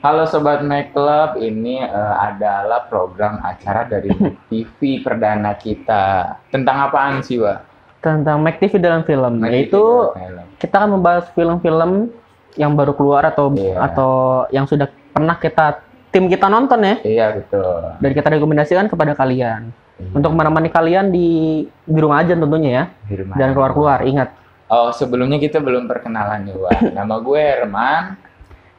Halo Sobat Make Club, ini adalah program acara dari TV perdana kita. Tentang apaan sih, Wak? Tentang Make TV dalam film. Make TV Yaitu dalam film. kita akan membahas film-film yang baru keluar atau yang sudah pernah tim kita nonton ya. Iya, betul. Dan kita rekomendasikan kepada kalian. Untuk menemani kalian di rumah aja tentunya ya. Di rumah. Jangan keluar-keluar, ingat. Oh, sebelumnya kita belum perkenalan nih, Wak. Nama gue Herman.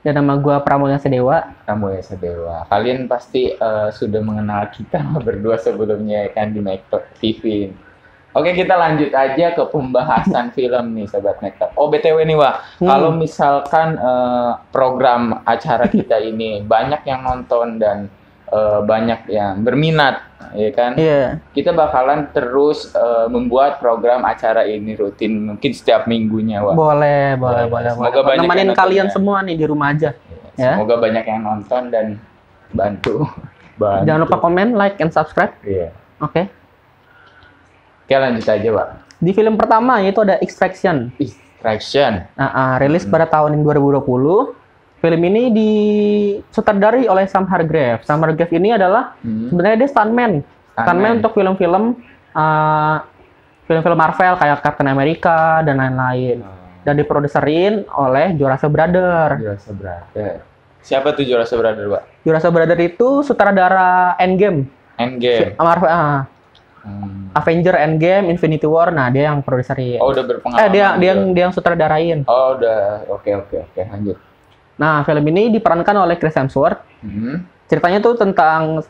Dan nama gue Pramoya Sedewa. Kamu ya Sedewa. Kalian pasti sudah mengenal kita berdua sebelumnya kan di Make TV. Oke, kita lanjut aja ke pembahasan film nih, Sobat Make Club. Oh, BTW nih, Wak. Kalau misalkan program acara kita ini banyak yang nonton dan banyak yang berminat, ya kan? Iya. Kita bakalan terus membuat program acara ini rutin, mungkin setiap minggunya, Wak. Boleh. Semoga banyak Nemenin yang kalian nonton, semua nih di rumah aja. Ya. Semoga banyak yang nonton dan bantu. Jangan lupa komen, like, and subscribe. Iya. Oke. Oke, lanjut aja, Pak. Di film pertama yaitu ada Extraction. Extraction. Rilis pada tahun 2020. Film ini disutradari oleh Sam Hargrave. Sam Hargrave ini adalah sebenarnya dia stuntman untuk film-film Marvel kayak Captain America dan lain-lain. Dan diproduserin oleh Jurassic Brothers. Jurassic Brothers. Siapa tuh Jurassic Brothers, Pak? Jurassic Brothers itu sutradara Endgame. Marvel, Avenger Endgame, Infinity War. Nah, dia yang produserin. Oh, udah berpengalaman. Dia yang sutradarain. Oh, udah. Oke, lanjut. Nah, film ini diperankan oleh Chris Hemsworth. Ceritanya tuh tentang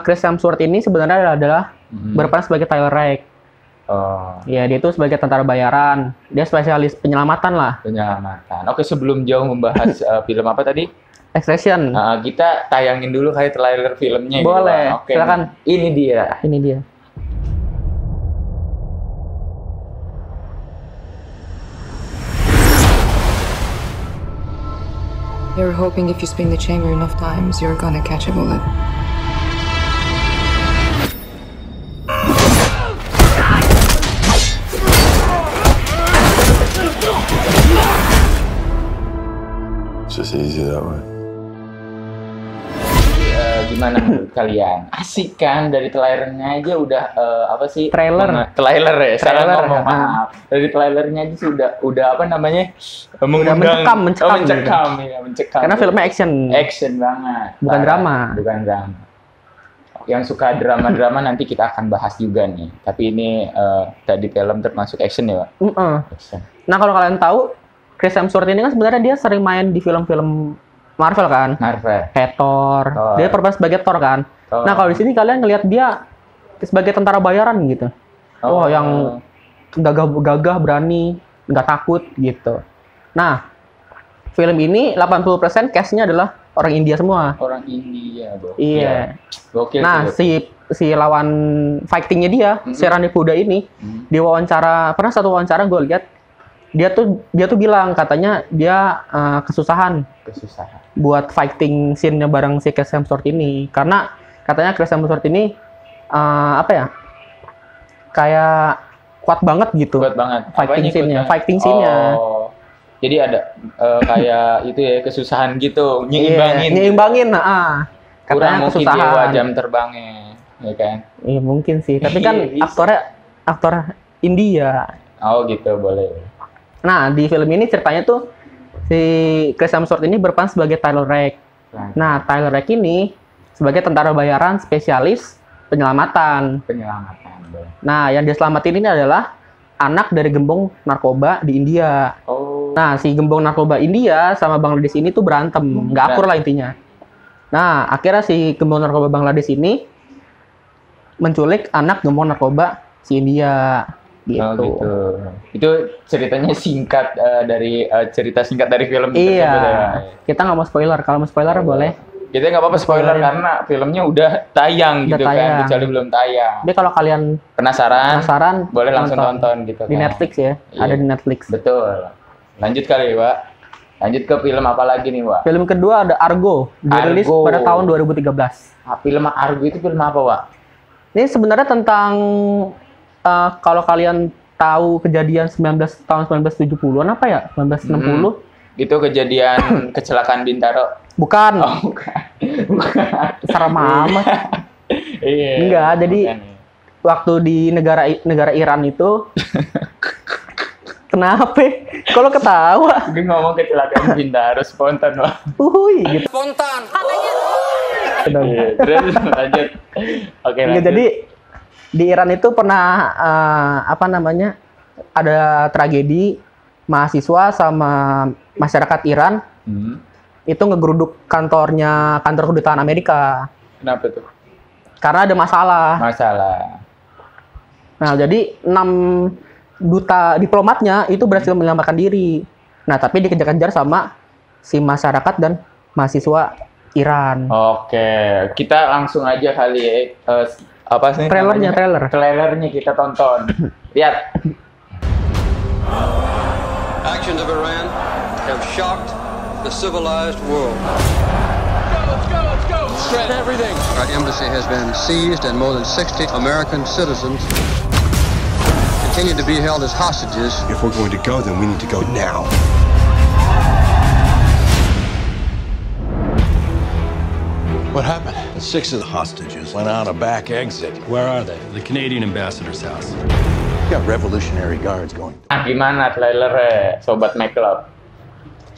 Chris Hemsworth ini sebenarnya adalah berperan sebagai Tyler Rake. Oh. Ya, dia itu sebagai tentara bayaran. Dia spesialis penyelamatan lah. Penyelamatan. Oke, sebelum jauh membahas film apa tadi? Extraction. Kita tayangin dulu kayak trailer filmnya. Boleh. Oke. Silakan. Ini dia. You're hoping if you spin the chamber enough times, you're gonna catch a bullet. It's just easy that way. Gimana menurut kalian? Asik kan, dari trailernya aja udah Trailer ya. Salah ngomong, maaf. Dari trailernya aja sih udah apa namanya? Mencekam. Mencekam. Karena filmnya Action banget. Bukan drama. Bukan drama. Yang suka drama-drama nanti kita akan bahas juga nih. Tapi ini tadi film termasuk action ya, Pak? Action. Nah, kalau kalian tahu, Chris Hemsworth ini kan sebenarnya dia sering main di film-film Marvel kan? Kayak Thor. Dia berperan sebagai Thor kan? Nah, kalau di sini kalian ngelihat dia sebagai tentara bayaran gitu. Yang gagah, berani, nggak takut gitu. Nah, film ini 80% cast-nya adalah orang India semua. Orang India, Bro. Iya. Gokil. Nah, si lawan fighting-nya dia, si Randy Puda ini, di wawancara, pernah satu wawancara gue lihat, dia tuh bilang katanya dia kesusahan buat fighting scene-nya bareng si Chris Hemsworth ini, karena katanya Chris Hemsworth ini kayak kuat banget gitu. Kuat banget. Fighting scene-nya. Oh. Jadi ada kayak itu ya, kesusahan gitu, nyimbangin. Kurang mungkin kesusahan. Jam terbangnya, ya kan? Iya mungkin sih, tapi kan aktor India. Oh gitu, boleh. Nah, di film ini ceritanya tuh si Chris Hemsworth ini berperan sebagai Tyler Rake. Nah, Tyler Rake ini sebagai tentara bayaran spesialis penyelamatan. Boleh. Nah, yang diselamatin ini adalah anak dari gembong narkoba di India. Oh. Nah, si gembong narkoba India sama Bangladesh ini tuh berantem, nggak akur lah intinya. Nah, akhirnya si gembong narkoba Bangladesh ini menculik anak gembong narkoba si India. Gitu. Oh, gitu. Itu ceritanya singkat dari cerita singkat dari film Iya. Ya. Kita nggak mau spoiler. Kalau mau spoiler boleh. Kita nggak apa-apa spoiler karena filmnya udah tayang gitu kan, kecuali belum tayang. Tapi kalau kalian penasaran boleh langsung nonton gitu. Di Netflix ya, ada di Netflix. Betul. Lanjut kali, Pak. Lanjut ke film apa lagi nih, Pak? Film kedua ada Argo, dirilis pada tahun 2013. Film Argo itu film apa, Pak? Ini sebenarnya tentang kalau kalian tahu kejadian tahun 1970-an apa ya? 1960. Itu kejadian kecelakaan Bintaro. Bukan. Oh, bukan. Bukan. Serem amat. Iya. Enggak, jadi waktu di negara Iran itu kenapa? Kalau ketawa? Gue ngomong kecelakaan Bintaro spontan loh. Gitu. Spontan. Terus lanjut. Oke, lanjut. Jadi di Iran itu pernah ada tragedi mahasiswa sama masyarakat Iran itu ngegeruduk kantor kedutaan Amerika. Kenapa tuh? Karena ada masalah. Nah, jadi 6 duta diplomatnya itu berhasil menyelamatkan diri. Nah, tapi dikejar-kejar sama si masyarakat dan mahasiswa Iran. Oke, kita langsung aja kali ya. Apa sih? Trailernya kita tonton. Lihat. Actions of Iran have shocked the civilized world. Let's go! Shred everything. Our embassy has been seized and more than 60 American citizens continue to be held as hostages. If we're going to go, then we need to go now. What happened? 6 of the hostages went out a back exit. Where are they? The Canadian ambassador's house. We got Revolutionary Guards going. Gimana trailernya, Sobat McClub?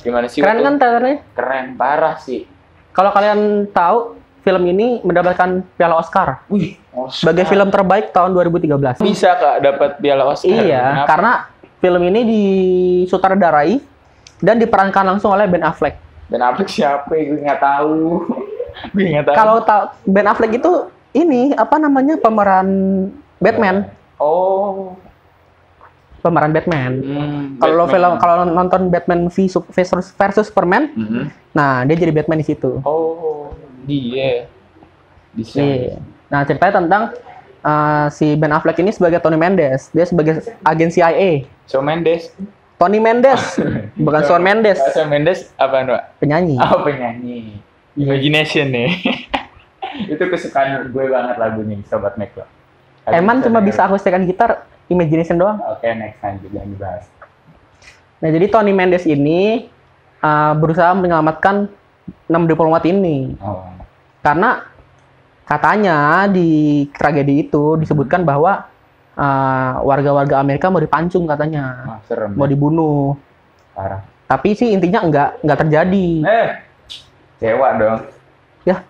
Gimana sih? Keren kan trailernya? Keren, parah sih. Kalau kalian tahu, film ini mendapatkan Piala Oscar. Wih, Oscar. Sebagai film terbaik tahun 2013. Bisa Kak dapat Piala Oscar? Iya, kenapa? karena film ini disutradarai dan diperankan langsung oleh Ben Affleck. Ben Affleck siapa? Gue nggak tahu. Kalau Ben Affleck itu pemeran Batman. Oh. Pemeran Batman. Kalau nonton Batman versus Superman, nah dia jadi Batman di situ. Oh, dia. Bisa. Iya. Nah, ceritanya tentang si Ben Affleck ini sebagai Tony Mendes. Dia sebagai agen CIA. Shawn Mendes. Tony Mendes, bukan Shawn Mendes. Shawn Mendes apa, Mbak? Penyanyi. Oh, penyanyi. Imagination nih. Itu kesukaan gue banget lagunya, Sobat McClub. Emang cuma bisa akustikan gitar, Imagination doang. Oke, next lanjut yang dibahas. Nah, jadi Tony Mendes ini berusaha menyelamatkan 6 diplomat ini. Oh. Karena katanya di tragedi itu disebutkan bahwa warga-warga Amerika mau dipancung katanya. Serem. Mau dibunuh. Parah. Tapi sih intinya enggak terjadi. Kecewa dong. Ya.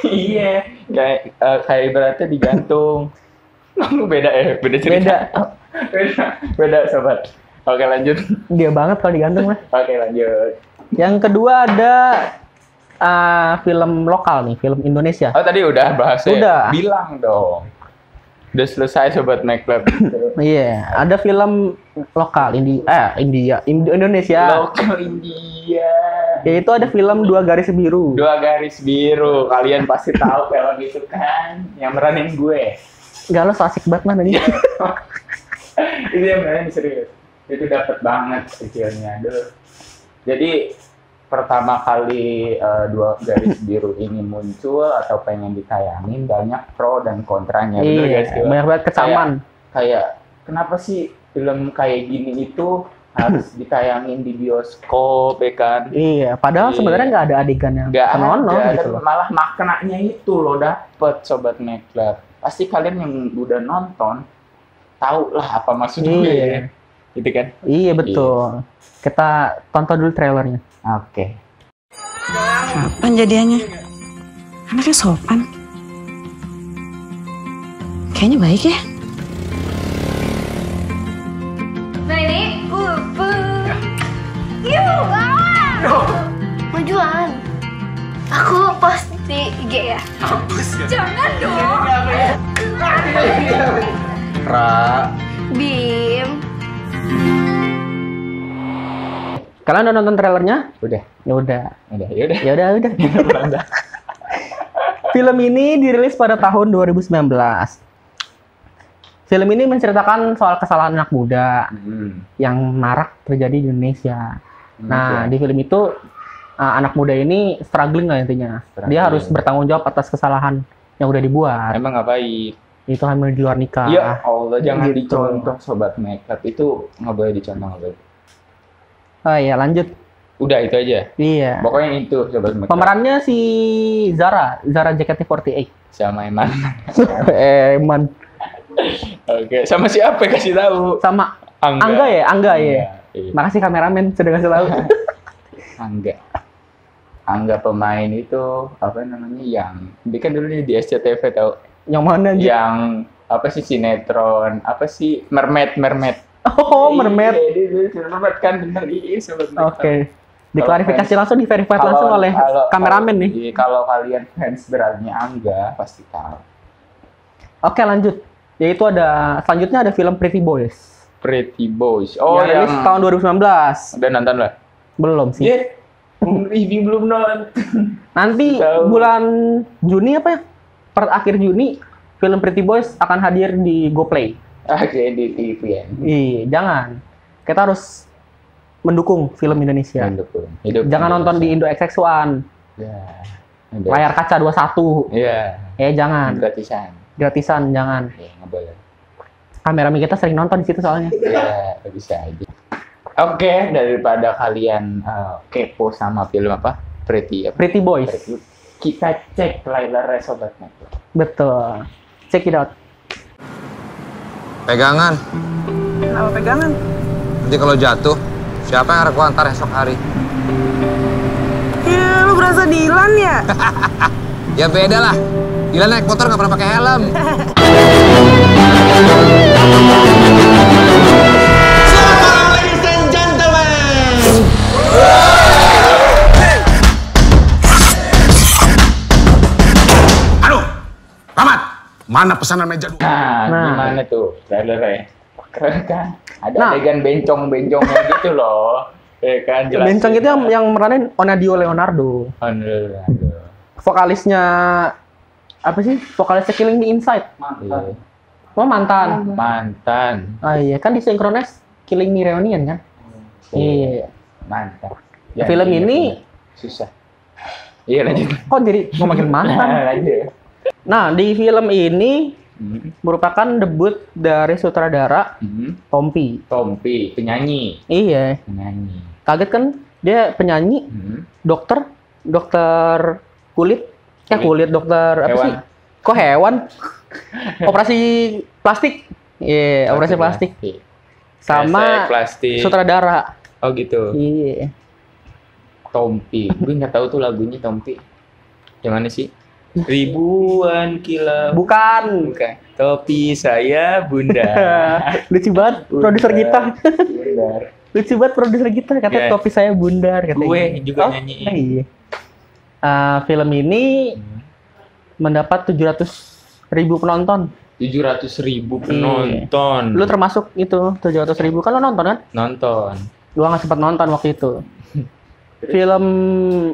Iya. Kayak ibaratnya digantung. Beda beda cerita. Beda sobat. Oke, lanjut. Dia banget kalau digantung lah. Oke, lanjut. Yang kedua ada film lokal nih, film Indonesia. Oh, tadi udah bahasnya. Udah. Bilang dong. Udah selesai Sobat McClub. Iya, ada film lokal Indonesia. Lokal India. Yaitu ada film Dua Garis Biru. Dua Garis Biru. Kalian pasti tahu film itu kan, yang meranin gue. Enggak, lo so asik banget mana nih. Itu yang meranin serius. Itu dapat banget skillnya. Jadi pertama kali Dua Garis Biru ini muncul atau pengen ditayangin, banyak pro dan kontranya. Bener Iya, guys, banyak banget kecaman. Kayak kenapa sih film kayak gini itu harus ditayangin di bioskop, ya kan? Iya, padahal sebenarnya nggak ada adegan yang senonoh gitu loh. Malah maknanya itu lo dapet, Sobat McClub. Pasti kalian yang udah nonton tahu lah apa maksud gue ya. Gitu kan? Iya, betul. Kita tonton dulu trailernya. Oke. Kapan jadiannya? Anaknya sopan. Kayaknya baik ya. Nah ini, mau jualan. Aku post di IG ya. Jangan dong. Ra. Bim. Kalian udah nonton trailernya? Udah. Ya udah. Film ini dirilis pada tahun 2019. Film ini menceritakan soal kesalahan anak muda yang marak terjadi di Indonesia. Nah, di film itu anak muda ini struggling lah intinya. Dia harus bertanggung jawab atas kesalahan yang udah dibuat. Emang nggak baik. Itu hamil di luar nikah. Ya Allah, jangan gitu. dicontoh Sobat McClub. Itu nggak boleh dicontoh, nggak boleh. Oh iya, lanjut. Udah itu aja. Iya. Pokoknya itu Sobat Makeup. Pemerannya si Zara JKT48. Sama Eman. Eman. Oke, sama siapa kasih tahu? Sama Angga ya? Iya. Makasih kameramen sudah kasih tahu. Angga pemain itu apa namanya yang dia kan dulu di SCTV tahu. Yang mana aja? Yang apa sih sinetron? Apa sih Mermaid? Oh, Mermaid. Dia Mermaid kan bener Sobat Makeup. Oke. Diklarifikasi langsung, di-verify langsung oleh kameramen nih. Kalau kalian fans beratnya Angga pasti tahu. Oke, lanjut. Yaitu selanjutnya ada film Pretty Boys. Oh, yang rilis tahun 2019. Udah nonton lah? Belum sih. Review belum nonton. Nanti bulan Juni apa ya? Per akhir Juni film Pretty Boys akan hadir di GoPlay. Oke, di TV ya. Iya, jangan. Kita harus mendukung film Indonesia. Jangan nonton di Indo XX1. Ya. Layar kaca 21. Iya. Jangan. Gratisan jangan. Ya, nggak boleh. Kameramen kita sering nonton di situ soalnya. Iya, bisa aja. Oke, daripada kalian kepo sama film apa? Pretty Boys. Kita cek trailernya Sobat Makeup. Betul. Check it out. Pegangan. Kenapa pegangan? Nanti kalau jatuh, siapa yang aku antar esok hari? Ya, lu berasa Dilan ya? Ya beda lah. Dilan naik motor nggak pernah pakai helm. Ladies and gentlemen. Aduh, Rahmat, mana pesanan meja dulu? Nah, gimana tuh trailernya? Keren kan? Ada adegan bencong-bencongnya gitu loh. Kan jelas. Bencong itu yang meranin Onadio Leonardo. Vokalisnya apa sih? Vokalisnya Killing Me Inside. Mantan. Ah iya, kan disinkronis Killing Me Reunion kan? Iya. Mantap. Film ini susah. Iya lanjut. Kok jadi ngomongin mantan? Lanjut. Nah, di film ini merupakan debut dari sutradara Tompi, penyanyi. Iya. Penyanyi. Kaget kan? Dia penyanyi, dokter kulit, dokter apa hewan. sih? Kok hewan? Operasi plastik. Iya, operasi plastik. Sama plastik. Sutradara. Oh gitu. Iya. Tompi. Gue nggak tahu tuh lagunya Tompi. Yang mana sih? Ribuan kilau. Bukan. Topi saya Bunda. Lucu banget produser kita. Lucu banget produser kita kata topi saya bundar kata. Gue juga nyanyi. Iya. Film ini mendapat 700.000 penonton. 700.000 penonton. Lu termasuk itu 700.000 kan lo nonton kan? Nonton. Gua nggak sempat nonton waktu itu. Film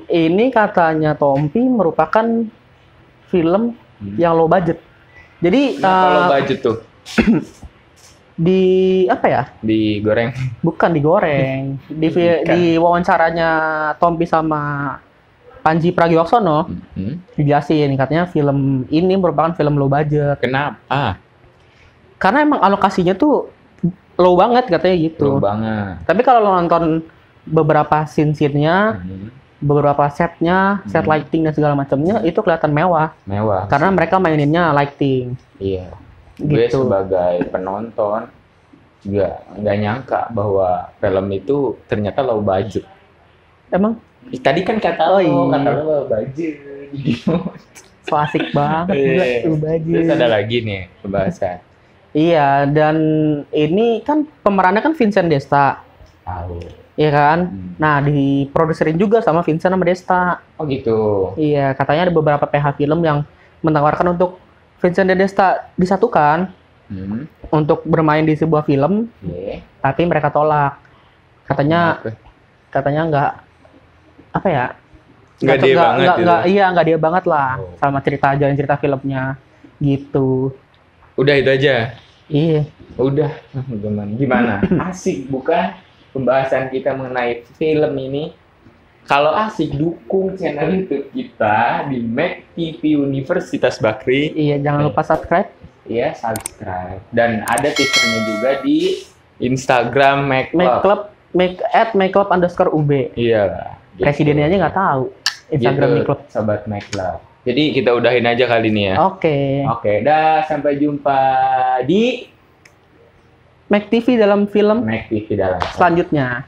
ini katanya Tompi merupakan film yang low budget. Jadi kalau budget tuh di apa ya? Digoreng. Bukan digoreng. Di wawancaranya Tompi sama Panji Pragiwaksono dijelasin katanya film ini merupakan film low budget. Kenapa? Karena emang alokasinya tuh low banget katanya gitu. Low banget. Tapi kalau lo nonton beberapa scene-nya, beberapa setnya, set lighting dan segala macamnya itu kelihatan mewah. Mewah. Karena mereka maininnya lighting. Iya. Gitu. Gue sebagai penonton nggak nyangka bahwa film itu ternyata low budget. Emang? Tadi kan kata lo low budget. So asik banget juga low budget. Terus ada lagi nih pembahasan. Iya, dan ini kan pemerannya kan Vincent Desta. Tahu. Iya kan? Nah, diproduserin juga sama Vincent sama Desta. Oh gitu. Iya, katanya ada beberapa PH film yang menawarkan untuk Vincent dan Desta disatukan untuk bermain di sebuah film, tapi mereka tolak. Katanya nggak apa ya? Nggak dia banget lah sama jalan cerita filmnya gitu. Udah itu aja. Iya. Udah. Gimana? Asik bukan pembahasan kita mengenai film ini? Kalau asik dukung channel YouTube kita di Mac TV Universitas Bakri. Iya, jangan lupa subscribe. Iya, subscribe. Dan ada teasernya juga di Instagram Mac Club. @makeup_ub. Iya lah. Gitu. Presidennya aja nggak tahu Instagram gitu, Makelup. Sobat Makelup. Jadi kita udahin aja kali ini ya. Oke. Dah sampai jumpa di Mac TV dalam film Mac TV dalam selanjutnya.